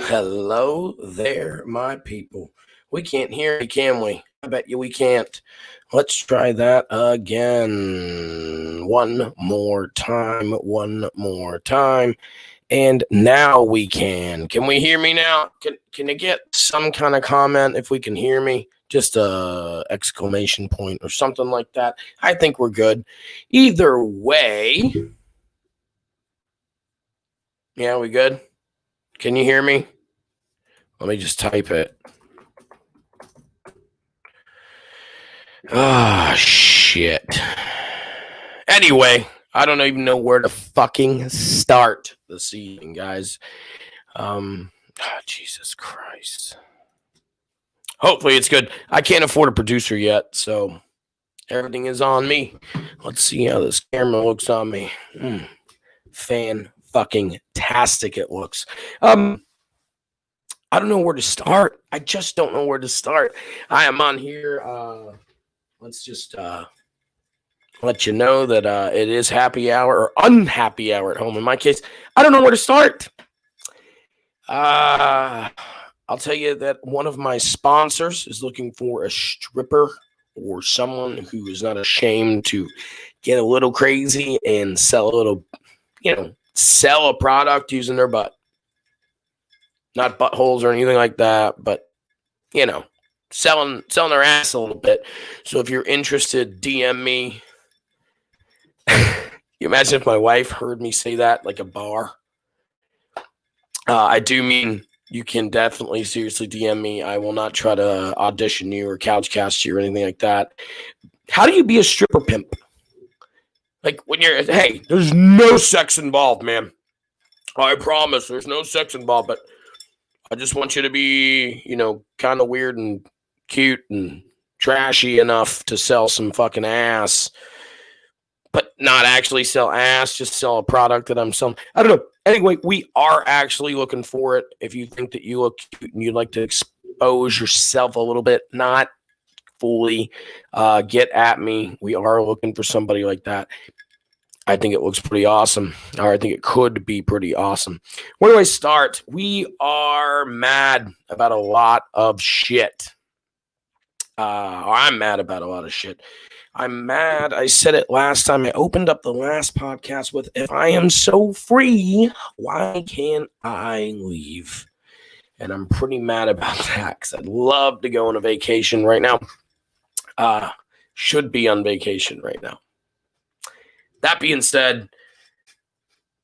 Hello there, my people. We can't hear you, can we? I bet you we can't. Let's try that again. One more time. And now we can. Can we hear me now? Can you get some kind of comment if we can hear me? Just a exclamation point or something like that. I think we're good. Either way. Yeah, we good? Can you hear me? Let me just type it. Ah, shit. Anyway, I don't even know where to fucking start this evening, guys. Jesus Christ. Hopefully it's good. I can't afford a producer yet, so everything is on me. Let's see how this camera looks on me. Fan-fucking-tastic it looks. I don't know where to start. I just don't know where to start. I am on here. Let's just let you know that it is happy hour or unhappy hour at home. In my case, I don't know where to start. I'll tell you that one of my sponsors is looking for a stripper or someone who is not ashamed to get a little crazy and sell a little, sell a product using their butt. Not buttholes or anything like that, but, selling their ass a little bit. So if you're interested, DM me. You imagine if my wife heard me say that like a bar? I do mean you can definitely seriously DM me. I will not try to audition you or couch cast you or anything like that. How do you be a stripper pimp? Like when hey, there's no sex involved, man. I promise there's no sex involved, but I just want you to be, kind of weird and cute and trashy enough to sell some fucking ass, but not actually sell ass, just sell a product that I'm selling. I don't know. Anyway, we are actually looking for it. If you think that you look cute and you'd like to expose yourself a little bit, not fully, get at me. We are looking for somebody like that. I think it looks pretty awesome, or I think it could be pretty awesome. Where do I start? We are mad about a lot of shit. I'm mad about a lot of shit. I'm mad. I said it last time. I opened up the last podcast with, if I am so free, why can't I leave? And I'm pretty mad about that because I'd love to go on a vacation right now. Should be on vacation right now. That being said,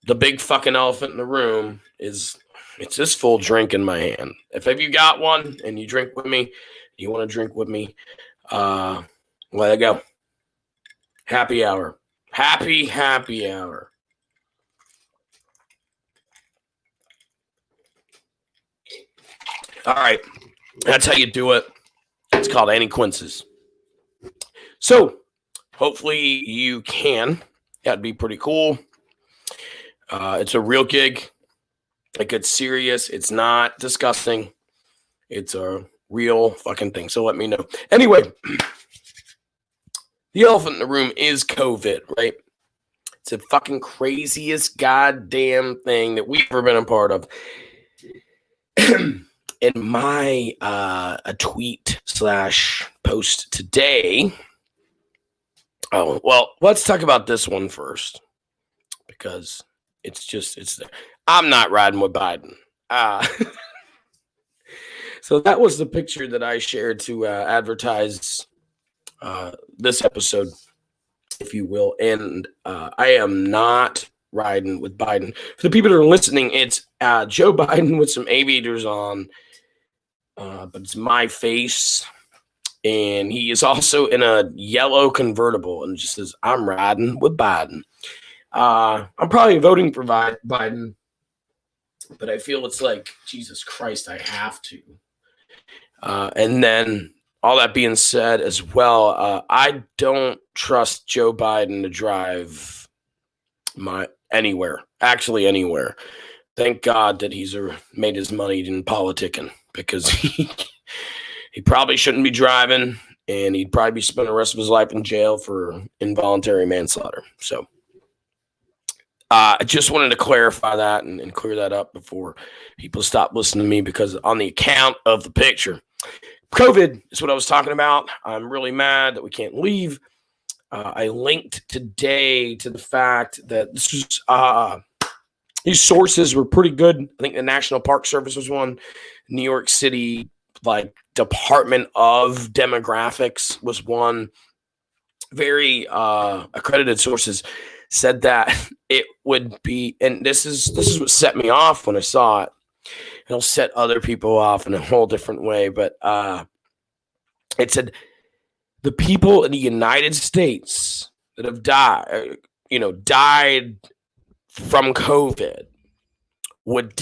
the big fucking elephant in the room is it's this full drink in my hand. If you got one and you drink with me, you want to drink with me, let it go. Happy hour. Happy hour. All right. That's how you do it. It's called Any Quinces. So, hopefully you can. That'd be pretty cool. It's a real gig. Like, it's serious. It's not disgusting. It's a real fucking thing. So let me know. Anyway, the elephant in the room is COVID, right? It's the fucking craziest goddamn thing that we've ever been a part of. in my a tweet / post today. Oh, well, let's talk about this one first because it's there. I'm not riding with Biden. So that was the picture that I shared to advertise this episode, if you will. And I am not riding with Biden. For the people that are listening, it's Joe Biden with some aviators on, but it's my face. And he is also in a yellow convertible and just says, I'm riding with Biden. I'm probably voting for Biden, but I feel it's like, Jesus Christ, I have to. And then all that being said as well, I don't trust Joe Biden to drive anywhere. Thank God that he's made his money in politicking, because he probably shouldn't be driving, and he'd probably be spending the rest of his life in jail for involuntary manslaughter. So I just wanted to clarify that and clear that up before people stop listening to me, because on the account of the picture, COVID is what I was talking about. I'm really mad that we can't leave. I linked today to the fact that this was these sources were pretty good. I think the National Park Service was one. New York City, like, Department of Demographics was one. Very accredited sources said that it would be, and this is what set me off when I saw it. It'll set other people off in a whole different way, but it said the people in the United States that have died from COVID would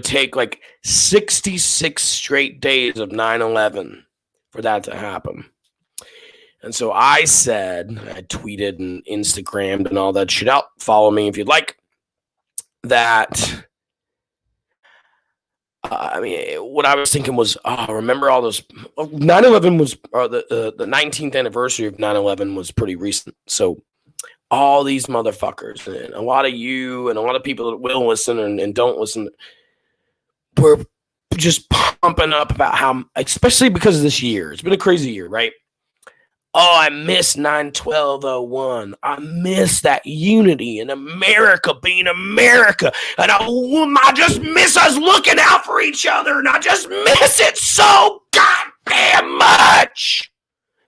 take like 66 straight days of 9/11 for that to happen. And so I tweeted and Instagrammed and all that shit out. Follow me if you'd like. That, what I was thinking was, remember all those, 9/11 was, the 19th anniversary of 9/11 was pretty recent. So all these motherfuckers, and a lot of you and a lot of people that will listen and don't listen, were just pumping up about how, especially because of this year, it's been a crazy year, right? Oh, I miss 9/12/01. I miss that unity in America being America. And I just miss us looking out for each other. And I just miss it so goddamn much.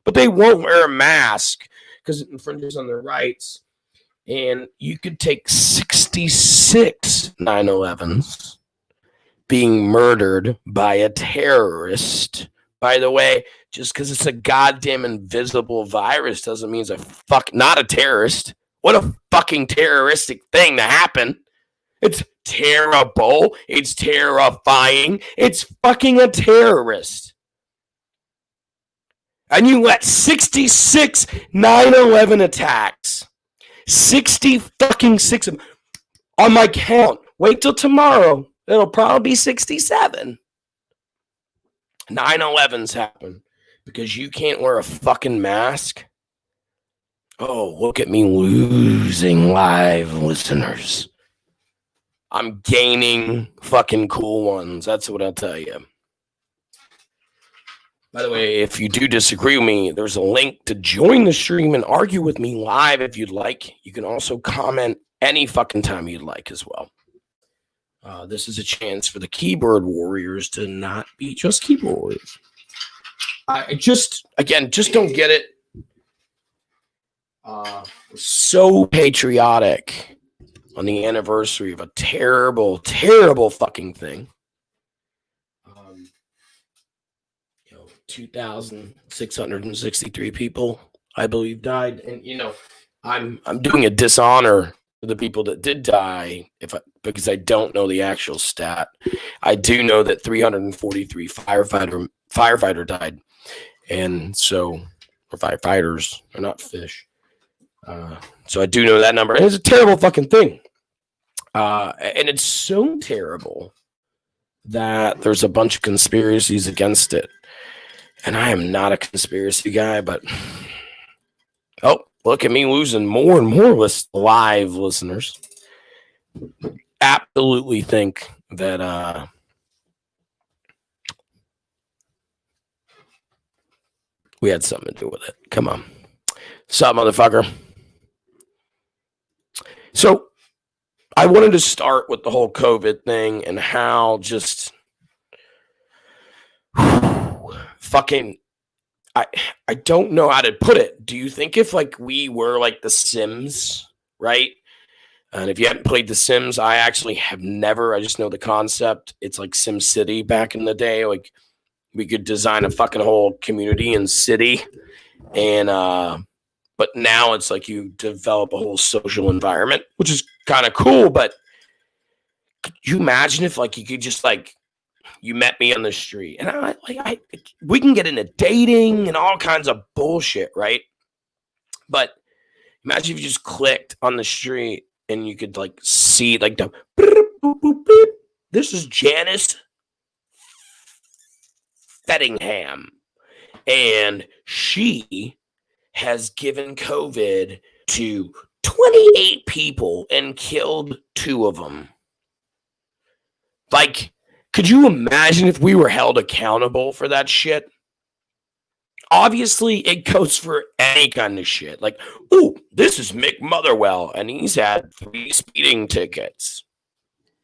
But they won't wear a mask because it infringes on their rights. And you could take 66 9/11s being murdered by a terrorist. By the way, just because it's a goddamn invisible virus doesn't mean it's not a terrorist. What a fucking terroristic thing to happen. It's terrible. It's terrifying. It's fucking a terrorist. And you let 66 9/11 attacks, 60 fucking 6 on my count. Wait till tomorrow. It'll probably be 67. 9/11s happen because you can't wear a fucking mask. Oh, look at me losing live listeners. I'm gaining fucking cool ones. That's what I'll tell you. By the way, if you do disagree with me, there's a link to join the stream and argue with me live if you'd like. You can also comment any fucking time you'd like as well. This is a chance for the keyboard warriors to not be just keyboard warriors. I just don't get it. So patriotic on the anniversary of a terrible, terrible fucking thing. 2,663 people, I believe, died, and I'm doing a dishonor to the people that did die because I don't know the actual stat. I do know that 343 firefighter died, and so, or firefighters are not fish. So I do know that number, and it's a terrible fucking thing. And it's so terrible that there's a bunch of conspiracies against it. And I am not a conspiracy guy, but look at me losing more and more live listeners. Absolutely think that We had something to do with it. Come on. What's up, motherfucker? So I wanted to start with the whole COVID thing and how just fucking I don't know how to put it. Do you think if like we were like the Sims, right? And if you haven't played The Sims, I actually have never. I just know the concept. It's like Sim City back in the day. Like we could design a fucking whole community and city, and but now it's like you develop a whole social environment, which is kind of cool. But could you imagine if like you could just like you met me on the street and we can get into dating and all kinds of bullshit, right? But imagine if you just clicked on the street and you could like see like the boop, boop, boop, boop. This is Janice Fettingham, and she has given COVID to 28 people and killed 2 of them. Like, could you imagine if we were held accountable for that shit? Obviously, it goes for any kind of shit. Like, ooh, this is Mick Motherwell, and he's had 3 speeding tickets.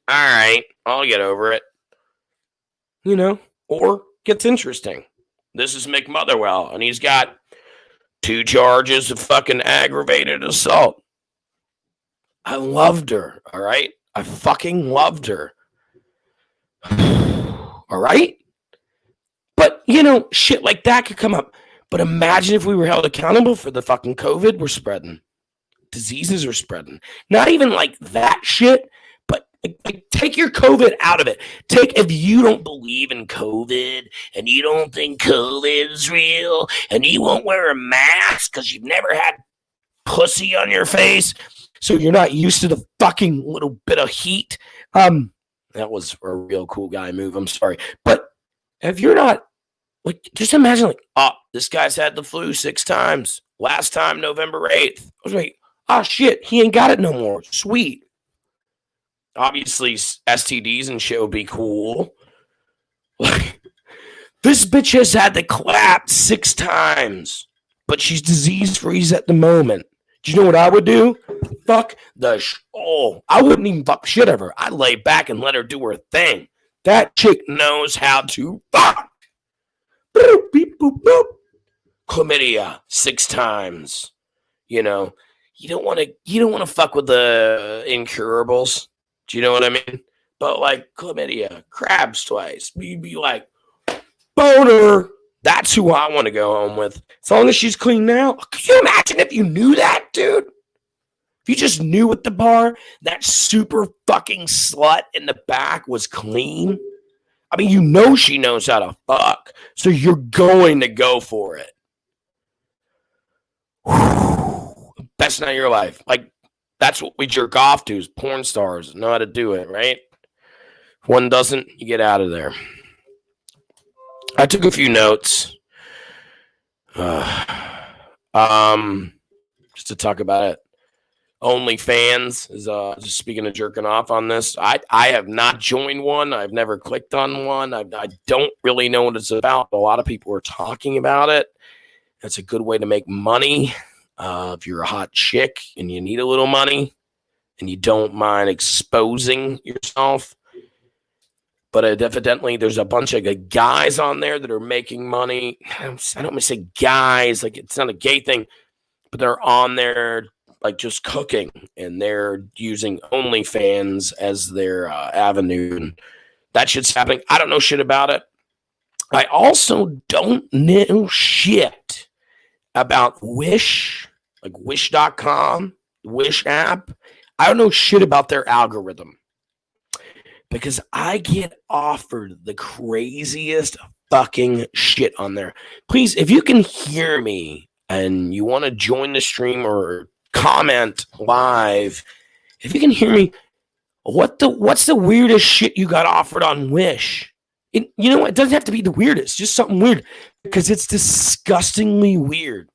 All right, I'll get over it. You know, or gets interesting. This is Mick Motherwell, and he's got 2 charges of fucking aggravated assault. I loved her, all right? I fucking loved her. All right? But, you know, shit like that could come up. But imagine if we were held accountable for the fucking COVID we're spreading. Diseases are spreading. Not even like that shit, but like take your COVID out of it. If you don't believe in COVID and you don't think COVID is real and you won't wear a mask because you've never had pussy on your face, so you're not used to the fucking little bit of heat. That was a real cool guy move. I'm sorry. But if you're not, like, just imagine, like, oh, this guy's had the flu 6 times. Last time, November 8th. I was like, oh, shit, he ain't got it no more. Sweet. Obviously, STDs and shit would be cool. Like, this bitch has had the clap 6 times, but she's disease-free at the moment. Do you know what I would do? Fuck the I wouldn't even fuck shit of her. I'd lay back and let her do her thing. That chick knows how to fuck. Boop, beep, boop, boop. Chlamydia 6 times. You know, you don't want to fuck with the incurables. Do you know what I mean? But like chlamydia, crabs twice. You'd be like, boner. That's who I want to go home with. As long as she's clean now. Could you imagine if you knew that, dude? If you just knew at the bar that super fucking slut in the back was clean. I mean, you know she knows how to fuck. So you're going to go for it. Best night of your life. Like, that's what we jerk off to is porn stars. Know how to do it, right? If one doesn't, you get out of there. I took a few notes. Just to talk about it. OnlyFans is just speaking of jerking off on this. I have not joined one. I've never clicked on one. I don't really know what it's about. A lot of people are talking about it. It's a good way to make money. If you're a hot chick and you need a little money and you don't mind exposing yourself. But evidently, there's a bunch of guys on there that are making money. I don't want to say guys, like it's not a gay thing, but they're on there like just cooking, and they're using OnlyFans as their avenue. And that shit's happening. I don't know shit about it. I also don't know shit about Wish, like Wish.com, Wish app. I don't know shit about their algorithm. Because I get offered the craziest fucking shit on there. Please, if you can hear me and you want to join the stream or comment live, if you can hear me, what's the weirdest shit you got offered on Wish? You know what? It doesn't have to be the weirdest, just something weird. Because it's disgustingly weird.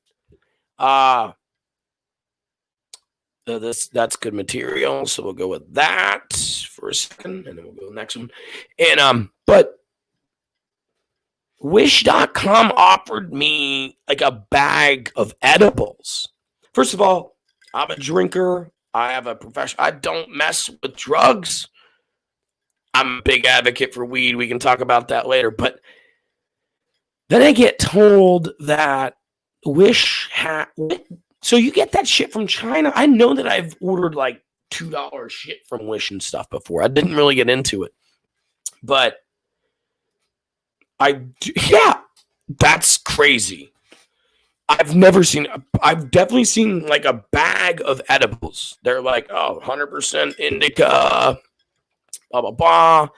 That's good material, so we'll go with that for a second, and then we'll go to the next one. And but Wish.com offered me like a bag of edibles. First of all, I'm a drinker. I have a profession. I don't mess with drugs. I'm a big advocate for weed. We can talk about that later. But then I get told that so you get that shit from China. I know that I've ordered like $2 shit from Wish and stuff before. I didn't really get into it. But yeah, that's crazy. I've definitely seen like a bag of edibles. They're like, 100% indica, blah, blah, blah,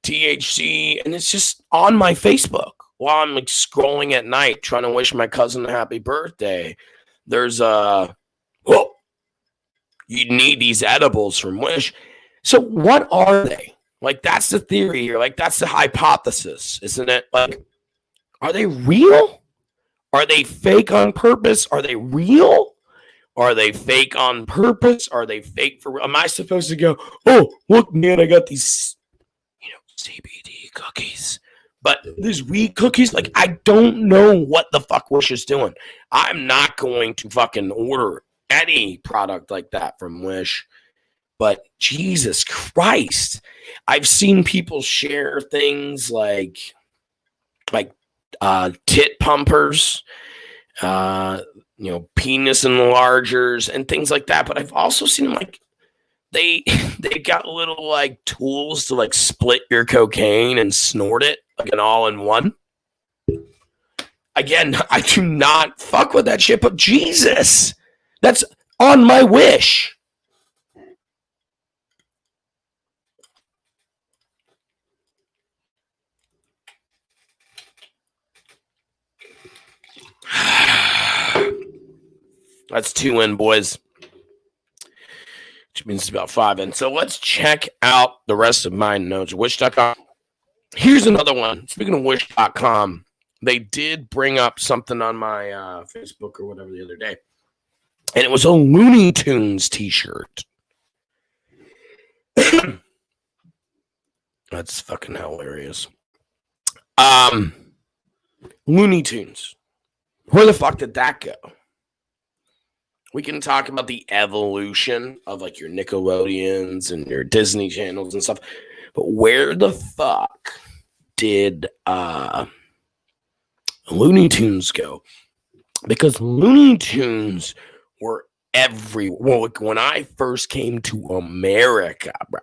THC. And it's just on my Facebook while I'm like scrolling at night trying to wish my cousin a happy birthday. There's you need these edibles from Wish. So what are they? Like, that's the theory here. Like, that's the hypothesis, isn't it? Like, are they real? Are they fake on purpose? Are they real? Are they fake on purpose? Are they fake for real? Am I supposed to go, oh, look, man, I got these, CBD cookies. But these weed cookies, like, I don't know what the fuck Wish is doing. I'm not going to fucking order any product like that from Wish. But Jesus Christ, I've seen people share things like tit pumpers, penis enlargers and things like that. But I've also seen like they got little like tools to like split your cocaine and snort it like an all-in-one. Again, I do not fuck with that shit, but Jesus, that's on my Wish. That's 2 in, boys. Which means it's about 5 in. So let's check out the rest of my notes. Wish.com. Here's another one. Speaking of Wish.com, they did bring up something on my Facebook or whatever the other day. And it was a Looney Tunes t-shirt. That's fucking hilarious. Looney Tunes. Where the fuck did that go? We can talk about the evolution of like your Nickelodeons and your Disney channels and stuff. But where the fuck did Looney Tunes go? Because Looney Tunes were everywhere. Like when I first came to America, bro,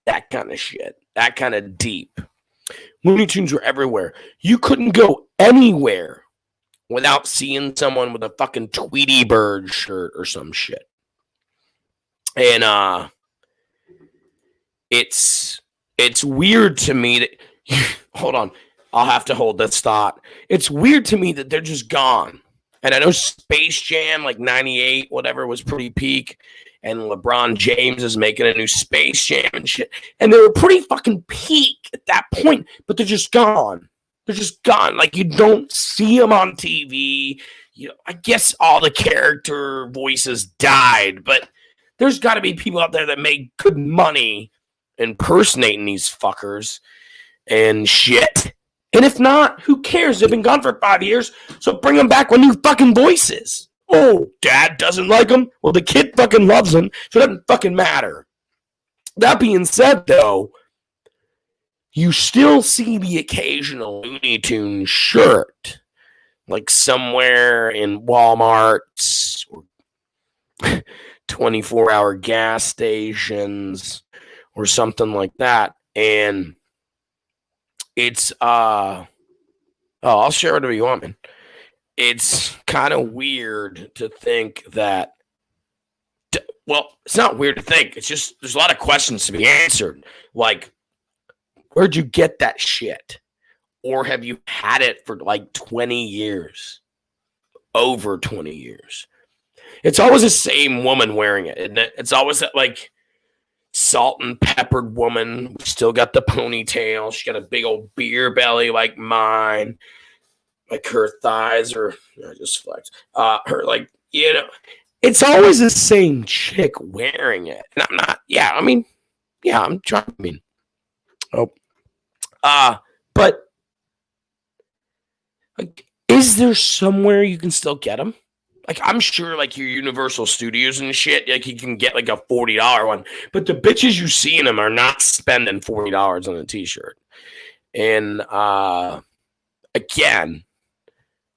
that kind of shit, that kind of deep. Looney Tunes were everywhere. You couldn't go anywhere without seeing someone with a fucking Tweety Bird shirt or some shit. And it's weird to me that hold on, I'll have to hold this thought. It's weird to me that they're just gone. And I know Space Jam, like 98, whatever, was pretty peak. And LeBron James is making a new Space Jam and shit. And they were pretty fucking peak at that point, but they're just gone. They're just gone. Like, you don't see them on TV. I guess all the character voices died, but there's got to be people out there that make good money impersonating these fuckers and shit. And if not, who cares? They've been gone for 5 years, so bring them back with new fucking voices. Oh, dad doesn't like them? Well, the kid fucking loves them, so it doesn't fucking matter. That being said, though, you still see the occasional Looney Tunes shirt, like somewhere in Walmart's or 24-hour gas stations or something like that. And it's, I'll share whatever you want, man. It's kind of weird to think that, well, it's not weird to think. It's just, there's a lot of questions to be answered. Like, where'd you get that shit? Or have you had it for like 20 years? Over 20 years. It's always the same woman wearing it, isn't it? It's always that like salt and peppered woman. Still got the ponytail. She got a big old beer belly like mine. Like her thighs are, I just flex. Her like, it's always the same chick wearing it. And I'm not, I'm trying. But Like, is there somewhere you can still get them? Like, I'm sure, like, your Universal Studios and shit, like, you can get, like, a $40 one. But the bitches you see in them are not spending $40 on a T-shirt. And, again,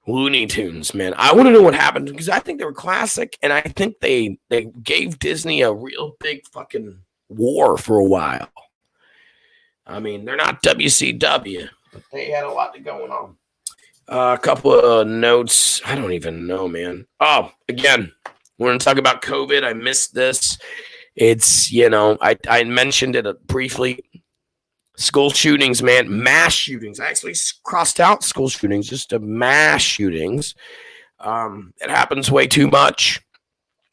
Looney Tunes, man. I want to know what happened because I think they were classic, and I think they gave Disney a real big fucking war for a while. I mean, they're not WCW, but they had a lot going on. A couple of notes. I don't even know, man. Oh, again, we're going to talk about COVID. I missed this. It's, I mentioned it briefly. School shootings, man. Mass shootings. I actually crossed out school shootings, just a mass shootings. It happens way too much.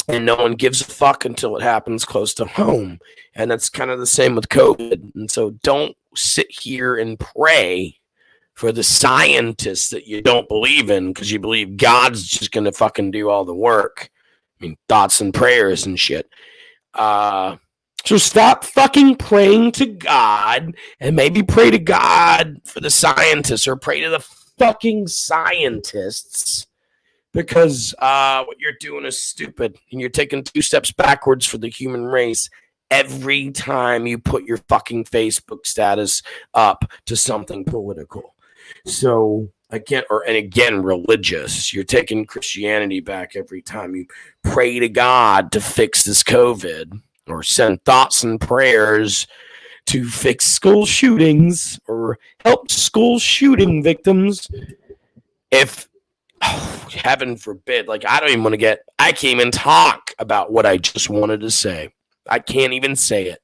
And no one gives a fuck until it happens close to home. And that's kind of the same with COVID. And so don't sit here and pray for the scientists that you don't believe in because you believe God's just going to fucking do all the work. I mean, thoughts and prayers and shit. So stop fucking praying to God and maybe pray to God for the scientists or pray to the fucking scientists because what you're doing is stupid and you're taking 2 steps backwards for the human race every time you put your fucking Facebook status up to something political. So again, religious. You're taking Christianity back every time you pray to God to fix this COVID or send thoughts and prayers to fix school shootings or help school shooting victims. If, heaven forbid, like I can't even talk about what I just wanted to say. I can't even say it.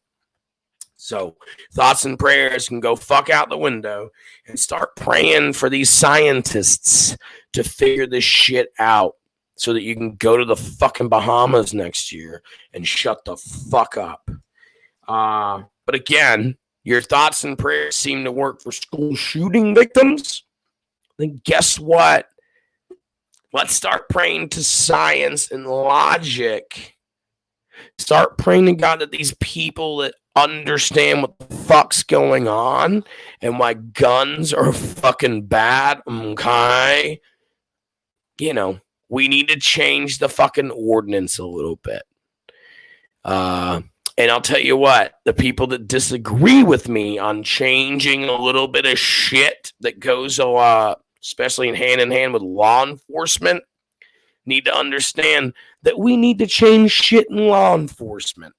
So thoughts and prayers can go fuck out the window and start praying for these scientists to figure this shit out so that you can go to the fucking Bahamas next year and shut the fuck up. But again, your thoughts and prayers seem to work for school shooting victims. Then guess what? Let's start praying to science and logic. Start praying to God that these people that understand what the fuck's going on and why guns are fucking bad, okay? We need to change the fucking ordinance a little bit. And I'll tell you what, the people that disagree with me on changing a little bit of shit that goes especially in hand with law enforcement, need to understand that we need to change shit in law enforcement.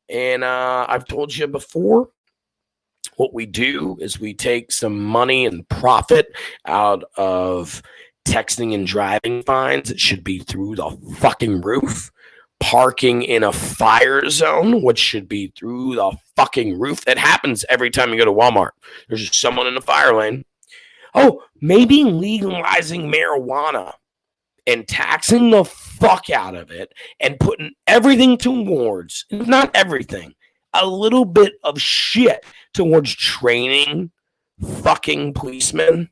And I've told you before, what we do is we take some money and profit out of texting and driving fines. It should be through the fucking roof. Parking in a fire zone, which should be through the fucking roof. It happens every time you go to Walmart. There's just someone in the fire lane. Oh, maybe legalizing marijuana and taxing the fuck out of it and putting everything towards, not everything, a little bit of shit towards training fucking policemen,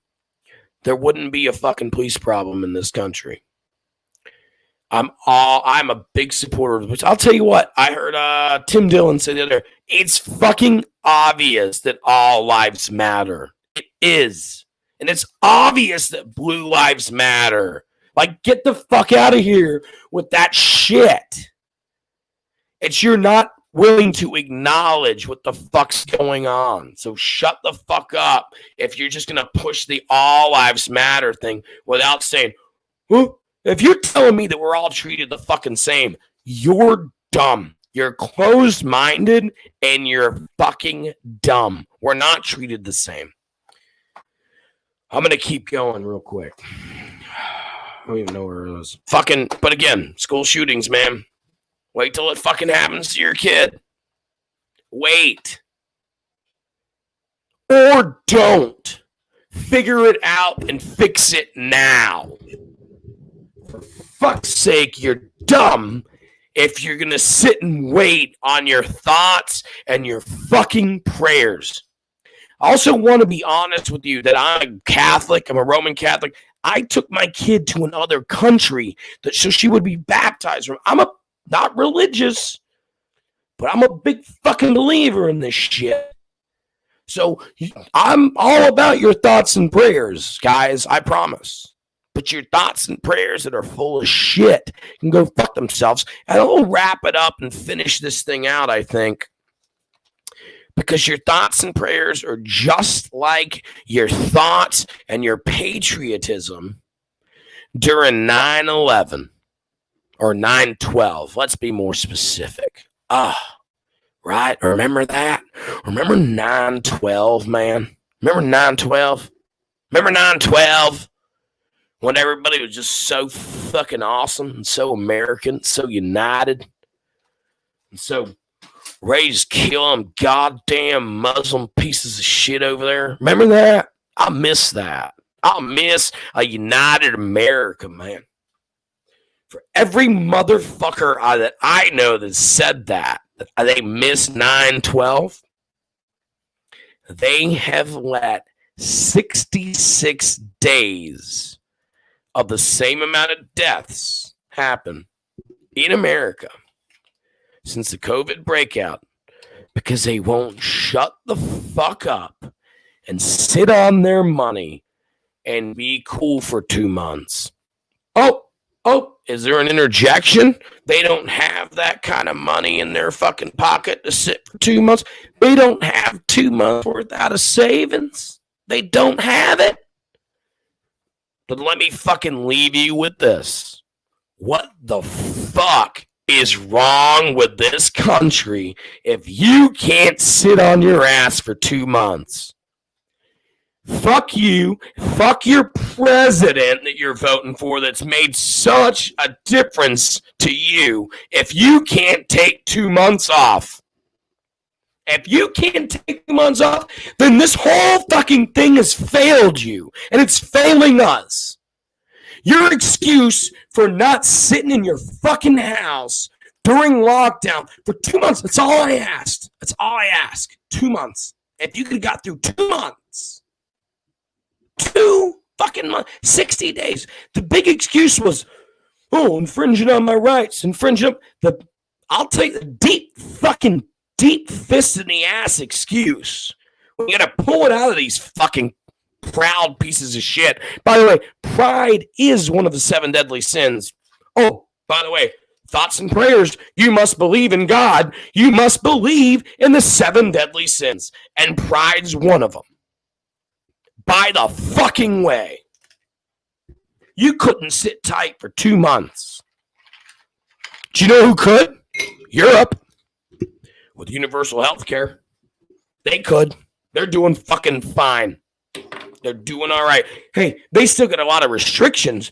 there wouldn't be a fucking police problem in this country. I'm a big supporter of this. I'll tell you what, I heard Tim Dillon say the other day, it's fucking obvious that all lives matter. It is. And it's obvious that blue lives matter. Like, get the fuck out of here with that shit. It's you're not willing to acknowledge what the fuck's going on. So shut the fuck up if you're just going to push the all lives matter thing without saying, huh? If you're telling me that we're all treated the fucking same, you're dumb. You're closed-minded and you're fucking dumb. We're not treated the same. I'm going to keep going real quick. I don't even know where it is. But again, school shootings, man. Wait till it fucking happens to your kid. Wait. Or don't. Figure it out and fix it now. For fuck's sake, you're dumb if you're going to sit and wait on your thoughts and your fucking prayers. I also want to be honest with you that I'm Catholic. I'm a Roman Catholic. I took my kid to another country so she would be baptized. I'm not religious, but I'm a big fucking believer in this shit. So I'm all about your thoughts and prayers, guys, I promise. But your thoughts and prayers that are full of shit can go fuck themselves. And I'll wrap it up and finish this thing out, I think. Because your thoughts and prayers are just like your thoughts and your patriotism during 9/11 or 9/12. Let's be more specific. Right? Remember that? Remember 9/12, man? Remember 9/12? Remember 9/12? When everybody was just so fucking awesome and so American, so united, and so ready to kill them goddamn Muslim pieces of shit over there. Remember that? I miss that. I miss a united America, man. For every motherfucker that I know that said that they miss 9/12, they have let 66 days of the same amount of deaths happen in America since the COVID breakout because they won't shut the fuck up and sit on their money and be cool for 2 months. Oh, is there an interjection? They don't have that kind of money in their fucking pocket to sit for 2 months. They don't have 2 months worth out of savings. They don't have it. But let me fucking leave you with this. What the fuck is wrong with this country if you can't sit on your ass for 2 months? Fuck you. Fuck your president that you're voting for that's made such a difference to you if you can't take 2 months off. If you can't take 2 months off, then this whole fucking thing has failed you, and it's failing us. Your excuse for not sitting in your fucking house during lockdown for 2 months, that's all I asked. That's all I ask. 2 months. If you could have got through 2 months, 2 fucking months, 60 days. The big excuse was, infringing on my rights, I'll take the deep fist in the ass excuse. We gotta pull it out of these fucking proud pieces of shit. By the way, pride is one of the 7 deadly sins. Oh, by the way, thoughts and prayers, you must believe in God. You must believe in the 7 deadly sins. And pride's one of them. By the fucking way. You couldn't sit tight for 2 months. Do you know who could? Europe. With universal health care. They could. They're doing fucking fine. They're doing all right. Hey, they still got a lot of restrictions,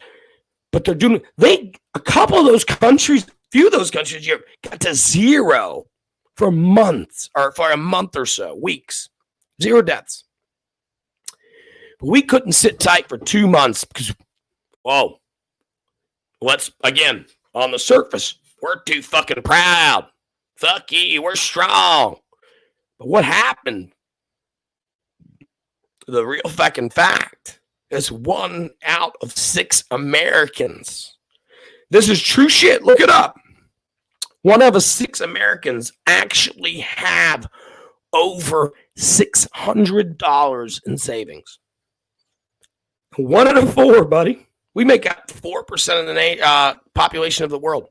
but they're doing. A couple of those countries, few of those countries, you got to 0 for months or for a month or so, weeks, 0 deaths. But we couldn't sit tight for 2 months because, let's again on the surface, we're too fucking proud. Fuck you, we're strong. But what happened? The real fucking fact is 1 out of 6 Americans. This is true shit. Look it up. 1 out of 6 Americans actually have over $600 in savings. 1 out of 4, buddy. We make up 4% of the population of the world.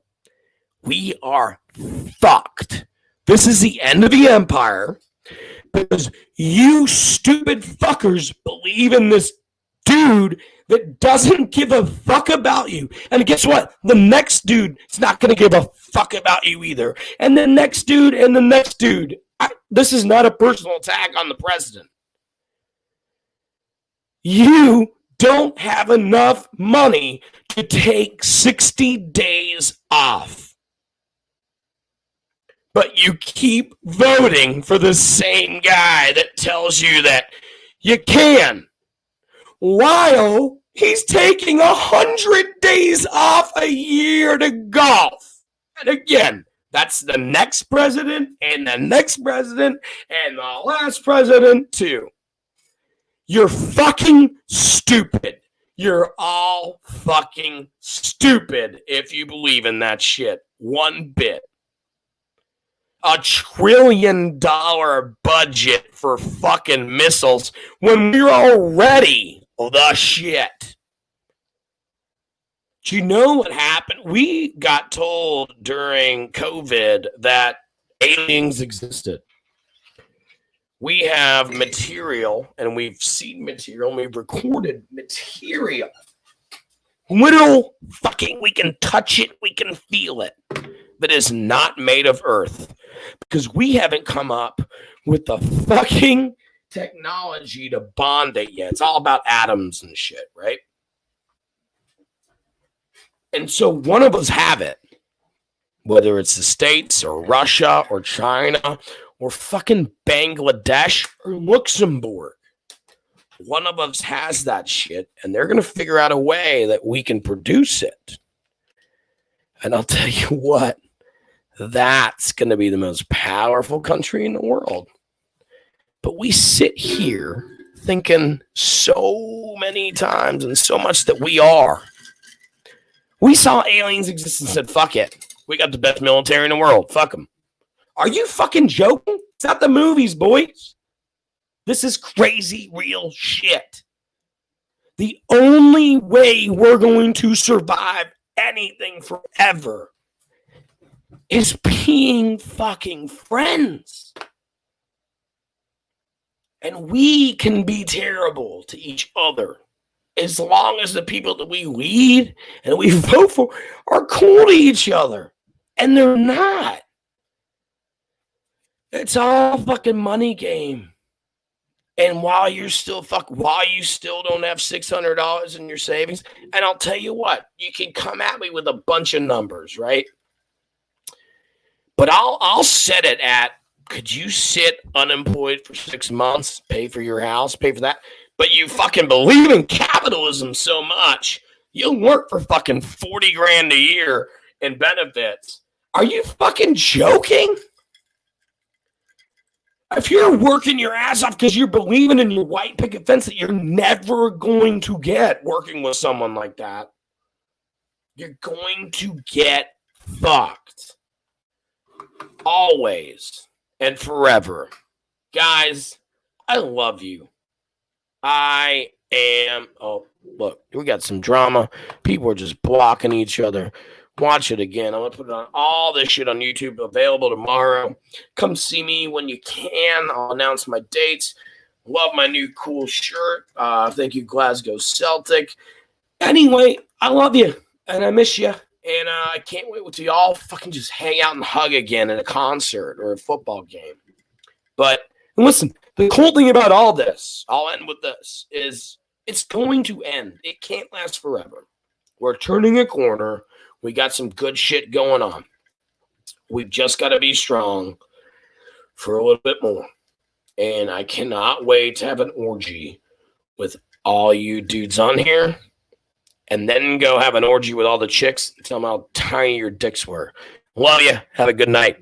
We are fucked. This is the end of the empire. Because you stupid fuckers believe in this dude that doesn't give a fuck about you. And guess what? The next dude is not going to give a fuck about you either. And the next dude and the next dude. This is not a personal attack on the president. You don't have enough money to take 60 days off. But you keep voting for the same guy that tells you that you can, while he's taking 100 days off a year to golf. And again, that's the next president and the next president and the last president too. You're fucking stupid. You're all fucking stupid if you believe in that shit one bit. $1 trillion budget for fucking missiles when we're already the shit. Do you know what happened? We got told during COVID that aliens existed. We have material, and we've seen material, and we've recorded material. Literal fucking, we can touch it, we can feel it, that is not made of Earth. Because we haven't come up with the fucking technology to bond it yet. It's all about atoms and shit, right? And so one of us have it, whether it's the States or Russia or China or fucking Bangladesh or Luxembourg. One of us has that shit, and they're going to figure out a way that we can produce it. And I'll tell you what, that's going to be the most powerful country in the world. But we sit here thinking so many times and so much that we are. We saw aliens exist and said, fuck it. We got the best military in the world. Fuck them. Are you fucking joking? It's not the movies, boys. This is crazy, real shit. The only way we're going to survive anything forever is being fucking friends. And we can be terrible to each other as long as the people that we lead and we vote for are cool to each other. And they're not. It's all fucking money game. And while you still don't have $600 in your savings, and I'll tell you what, you can come at me with a bunch of numbers, right? But I'll set it at, could you sit unemployed for 6 months, pay for your house, pay for that? But you fucking believe in capitalism so much, you'll work for fucking 40 grand a year in benefits. Are you fucking joking? If you're working your ass off because you're believing in your white picket fence that you're never going to get working with someone like that, you're going to get fucked. Always and forever. Guys, I love you. Oh, look, we got some drama. People are just blocking each other. Watch it again. I'm going to put it on all this shit on YouTube, available tomorrow. Come see me when you can. I'll announce my dates. Love my new cool shirt. Thank you, Glasgow Celtic. Anyway, I love you, and I miss you. And I can't wait till y'all fucking just hang out and hug again at a concert or a football game. But listen, the cool thing about all this, I'll end with this, is it's going to end. It can't last forever. We're turning a corner. We got some good shit going on. We've just got to be strong for a little bit more. And I cannot wait to have an orgy with all you dudes on here. And then go have an orgy with all the chicks and tell them how tiny your dicks were. Love you. Have a good night.